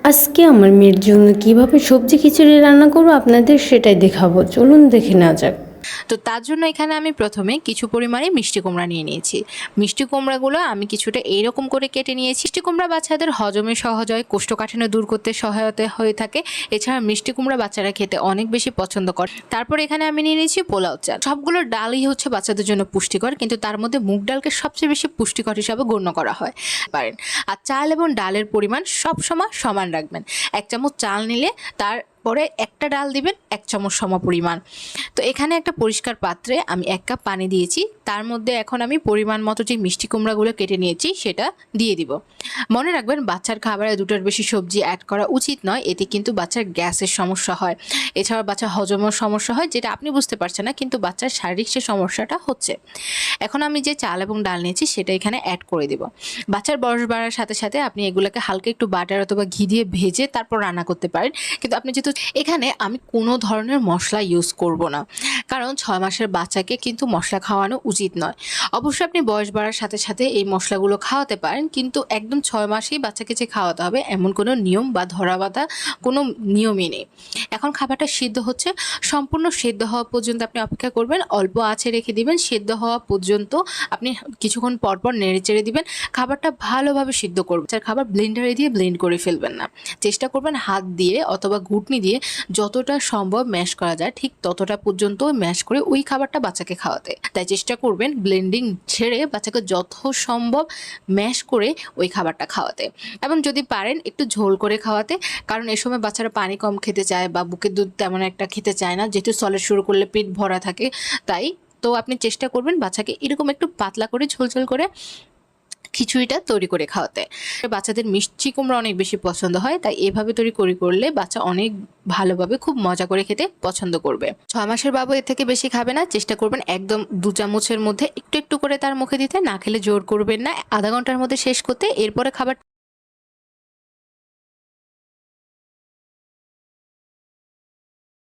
আজকে আমার মেয়ের জন্য কিভাবে সবজি খিচুড়ি রান্না করবো আপনাদের সেটাই দেখাবো। চলুন দেখে নেওয়া যাক। তো তার জন্য এখানে আমি প্রথমে কিছু পরিমাণে মিষ্টি কুমড়া নিয়ে নিয়েছি। মিষ্টি কুমড়াগুলো আমি কিছুটা এইরকম করে কেটে নিয়েছি। মিষ্টি কুমড়া বাচ্চাদের হজমে সহজ হয়, কোষ্ঠকাঠিন্য দূর করতে সহায়তা হয়ে থাকে। এছাড়া মিষ্টি কুমড়া বাচ্চারা খেতে অনেক বেশি পছন্দ করে। তারপর এখানে আমি নিয়ে নিয়েছি পোলাও চাল। সবগুলো ডালই হচ্ছে বাচ্চাদের জন্য পুষ্টিকর, কিন্তু তার মধ্যে মুগ ডালকে সবচেয়ে বেশি পুষ্টিকর হিসাবে গণ্য করা হয় পারেন। আর চাল এবং ডালের পরিমাণ সবসময় সমান রাখবেন। 1 চামচ চাল নিলে তারপরে একটা ডাল দিবেন 1 চামচ সমপরিমাণ। তো এখানে একটা পরিষ্কার পাত্রে আমি 1 কাপ পানি দিয়েছি। তার মধ্যে এখন আমি পরিমাণ মতো যে মিষ্টি কুমড়াগুলো কেটে নিয়েছি সেটা দিয়ে দিব। মনে রাখবেন, বাচ্চার খাবারে 2টার বেশি সবজি অ্যাড করা উচিত নয়। এতে কিন্তু বাচ্চার গ্যাসের সমস্যা হয়, এছাড়া বাচ্চার হজমের সমস্যা হয়, যেটা আপনি বুঝতে পারছেন না, কিন্তু বাচ্চার শারীরিক সে সমস্যাটা হচ্ছে। এখন আমি যে চাল এবং ডাল নিয়েছি সেটা এখানে অ্যাড করে দিব। বাচ্চার বয়স বাড়ার সাথে সাথে আপনি এগুলোকে হালকা একটু বাটার অথবা ঘি দিয়ে ভেজে তারপর রান্না করতে পারেন। কিন্তু আপনি যেহেতু এখানে আমি কোনো ধরনের মশলা ইউজ করব না, কারণ 6 মাসের বাচ্চাকে কিন্তু মশলা খাওয়ানো উচিত নয়। অবশ্যই আপনি বয়স বাড়ার সাথে সাথে এই মশলাগুলো খাওয়াতে পারেন, কিন্তু একদম 6 মাসেই বাচ্চাকে যে খাওয়াতে হবে এমন কোনো নিয়ম বা ধরাবাঁধা কোনো নিয়মই নেই। এখন খাবারটা সিদ্ধ হচ্ছে, সম্পূর্ণ সিদ্ধ হওয়া পর্যন্ত আপনি অপেক্ষা করবেন। অল্প আঁচে রেখে দিবেন, সিদ্ধ হওয়া পর্যন্ত আপনি কিছুক্ষণ পরপর নেড়ে চেড়ে দিবেন। খাবারটা ভালোভাবে সিদ্ধ করবেন। আর খাবার ব্লেন্ডারে দিয়ে ব্লেন্ড করে ফেলবেন না। চেষ্টা করবেন হাত দিয়ে অথবা ঘুটনি দিয়ে যতটা সম্ভব ম্যাশ করা যায় ঠিক ততটা পর্যন্ত ম্যাশ করে ওই খাবারটা বাচ্চাকে খাওয়াতে। তাই চেষ্টা করবেন ব্লেন্ডিং ছেড়ে বাচ্চাকে যত সম্ভব ম্যাশ করে ওই খাবারটা খাওয়াতে, এবং যদি পারেন একটু ঝোল করে খাওয়াতে। কারণ এই সময় বাচ্চারা পানি কম খেতে চায় বা বুকের দুধ তেমন একটা খেতে চায় না, যেহেতু সলিড শুরু করলে পেট ভরা থাকে। তাই তো আপনি চেষ্টা করবেন বাচ্চাকে এরকম একটু পাতলা করে ঝোলঝোল করে খিচুড়িটা তৈরি করে খাওয়াতে। বাচ্চাদের মিষ্টি কুমড়া অনেক বেশি পছন্দ হয়, তাই এভাবে তৈরি করলে বাচ্চা অনেক ভালোভাবে খুব মজা করে খেতে পছন্দ করবে। 6 মাসের বাবু এর থেকে বেশি খাবে না। চেষ্টা করবেন একদম 2 চামচের মধ্যে একটু একটু করে তার মুখে দিতে। না খেলে জোর করবেন না। আধা ঘন্টার মধ্যে শেষ করতে। এরপরে খাবার